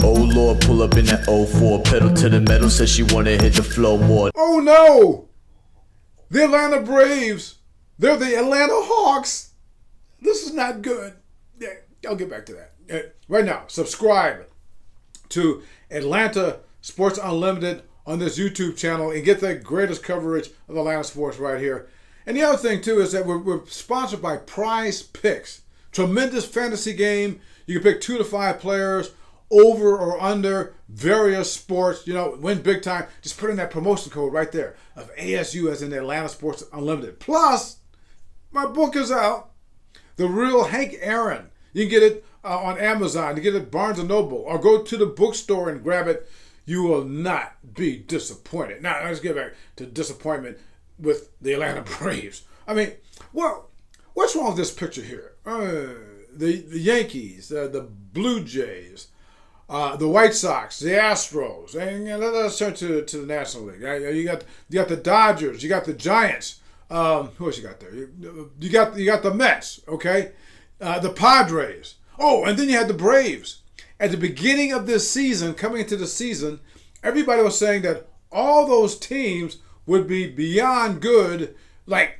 Oh Lord, pull up in that '04, pedal to the metal, says she wanna hit the flow more. Oh no! The Atlanta Braves, they're the Atlanta Hawks. This is not good. Yeah, I'll get back to that. Right now, subscribe to Atlanta Sports Unlimited on this YouTube channel and get the greatest coverage of Atlanta sports right here. And the other thing, too, is that we're sponsored by Prize Picks. Tremendous fantasy game. You can pick 2 to 5 players, over or under various sports. Win big time. Just put in that promotion code right there of ASU, as in Atlanta Sports Unlimited. Plus, my book is out. The Real Hank Aaron. You can get it on Amazon. You get it at Barnes & Noble. Or go to the bookstore and grab it. You will not be disappointed. Now, let's get back to disappointment with the Atlanta Braves. I mean, well, what's wrong with this picture here? The Yankees, the Blue Jays, the White Sox, the Astros, and let's turn to the National League. You got the Dodgers, you got the Giants. Who else you got there? You got the Mets, okay? The Padres. Oh, and then you had the Braves. At the beginning of this season, coming into the season, everybody was saying that all those teams would be beyond good, like,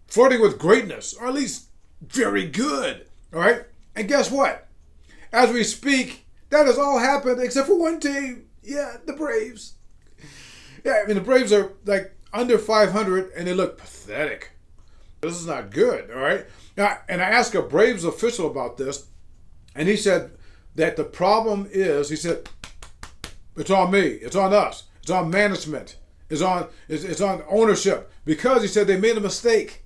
flirting with greatness, or at least very good, all right? And guess what? As we speak, that has all happened except for one team. Yeah, the Braves. Yeah, I mean, the Braves are like under 500, and they look pathetic. This is not good, all right? Now, and I asked a Braves official about this, and he said that the problem is, he said, it's on me, it's on us, it's on management, it's on ownership, because he said they made a mistake.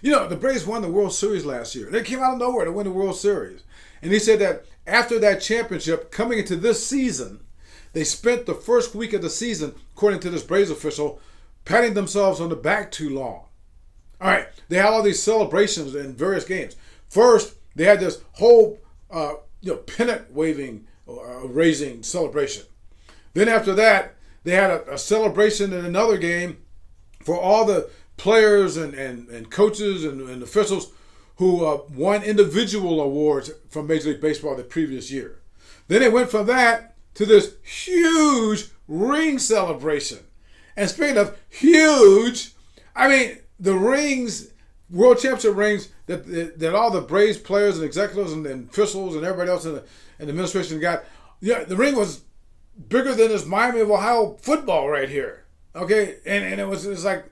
The Braves won the World Series last year. They came out of nowhere to win the World Series. And he said that after that championship, coming into this season, they spent the first week of the season, according to this Braves official, patting themselves on the back too long. All right, they had all these celebrations in various games. First, they had this whole pennant waving, raising celebration. Then after that, they had a celebration in another game for all the players and coaches and officials who won individual awards from Major League Baseball the previous year. Then they went from that to this huge ring celebration. And speaking of huge, I mean, the rings, World Championship rings that all the Braves players and executives and officials and everybody else in the administration got, the ring was bigger than this Miami of Ohio football right here. Okay, and it was like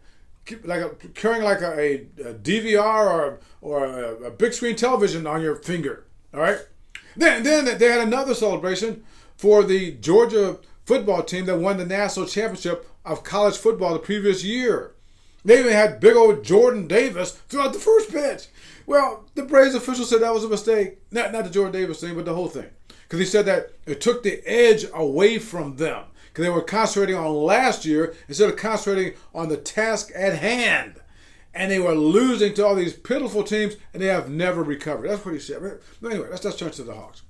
carrying like a DVR or a big screen television on your finger. All right. Then they had another celebration for the Georgia football team that won the national championship of college football the previous year. They even had big old Jordan Davis throughout the first pitch. Well, the Braves official said that was a mistake. Not the Jordan Davis thing, but the whole thing. Because he said that it took the edge away from them. Because they were concentrating on last year instead of concentrating on the task at hand. And they were losing to all these pitiful teams, and they have never recovered. That's what he said. But anyway, let's turn to the Hawks.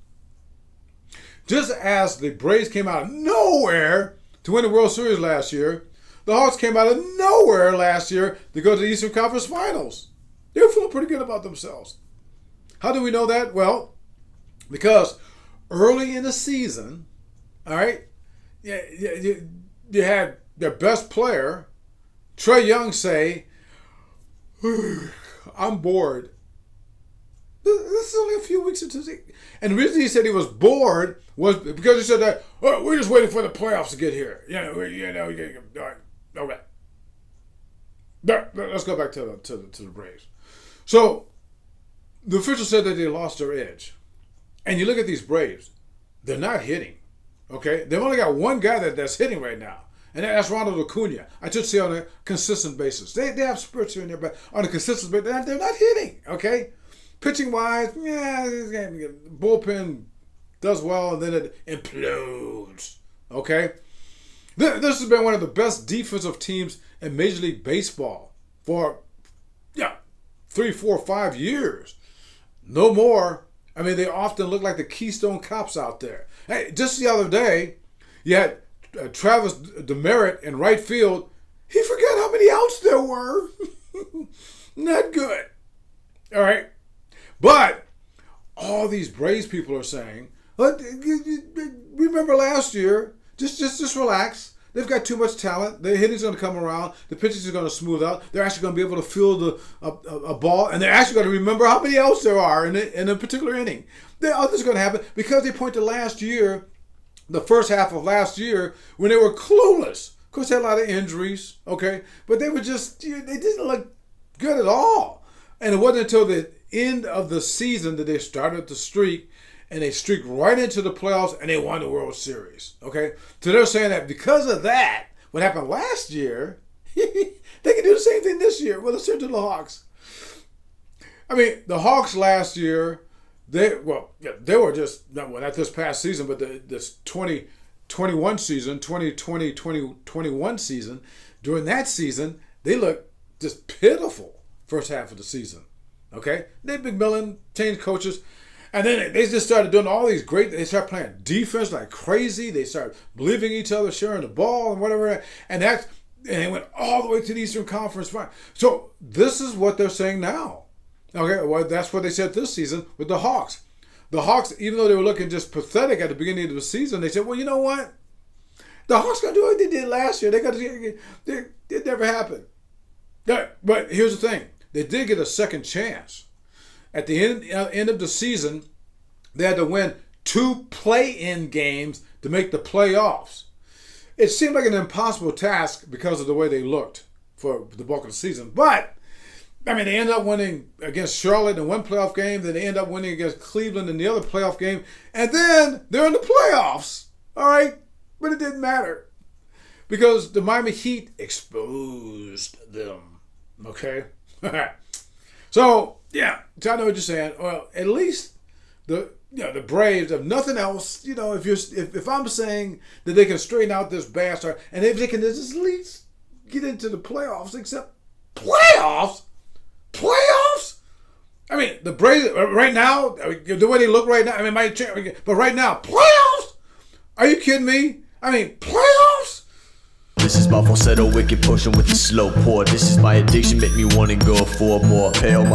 Just as the Braves came out of nowhere to win the World Series last year, the Hawks came out of nowhere last year to go to the Eastern Conference Finals. They were feeling pretty good about themselves. How do we know that? Well, because early in the season, all right, you had their best player, Trae Young, say, I'm bored. This is only a few weeks into the season. And the reason he said he was bored was because he said that, we're just waiting for the playoffs to get here. All right, okay. Let's go back to the Braves. So the official said that they lost their edge. And you look at these Braves, they're not hitting. Okay? They've only got one guy that's hitting right now. And that's Ronald Acuna. I should say on a consistent basis. They have spurts here and there, but on a consistent basis, they're not hitting. Okay? Pitching-wise, bullpen does well, and then it implodes. Okay? This has been one of the best defensive teams in Major League Baseball for 3, 4, 5 years. No more. I mean, they often look like the Keystone Cops out there. Hey, just the other day, you had Travis Demerit in right field. He forgot how many outs there were. Not good. All right. But all these Braves people are saying, remember last year, just relax. They've got too much talent. The hitting's going to come around. The pitchers are going to smooth out. They're actually going to be able to field a ball, and they're actually going to remember how many outs there are in a particular inning. Others are going to happen because they point to last year, the first half of last year, when they were clueless. Of course, they had a lot of injuries, okay? But they were just, they didn't look good at all. And it wasn't until the end of the season that they started to streak, and they streaked right into the playoffs, and they won the World Series, okay? So they're saying that because of that, what happened last year, they can do the same thing this year. Well, let's turn to the Hawks. I mean, the Hawks last year, they were just, not this past season, but this 2021 season, 2020-2021 season, during that season, they looked just pitiful first half of the season, okay? They've been McMillan, changed coaches, and then they just started doing all these they started playing defense like crazy. They started believing each other, sharing the ball and whatever, and they went all the way to the Eastern Conference Final. So this is what they're saying now. Okay, well, that's what they said this season with the Hawks. The Hawks, even though they were looking just pathetic at the beginning of the season, they said, well, you know what? The Hawks going to do what they did last year. It never happened. But here's the thing. They did get a second chance. At the end of the season, they had to win 2 play-in games to make the playoffs. It seemed like an impossible task because of the way they looked for the bulk of the season. But, I mean, they ended up winning against Charlotte in one playoff game. Then they ended up winning against Cleveland in the other playoff game. And then they're in the playoffs. All right? But it didn't matter because the Miami Heat exposed them. Okay? So, yeah, I know what you're saying. Well, at least the Braves, if nothing else, if I'm saying that they can straighten out this bad start, and if they can just at least get into the playoffs, except playoffs? I mean, the Braves right now, the way they look right now, I mean, but right now, playoffs? Are you kidding me? I mean, playoffs? This is my falsetto, wicked potion with the slow pour. This is my addiction, make me wanna go for more. Pale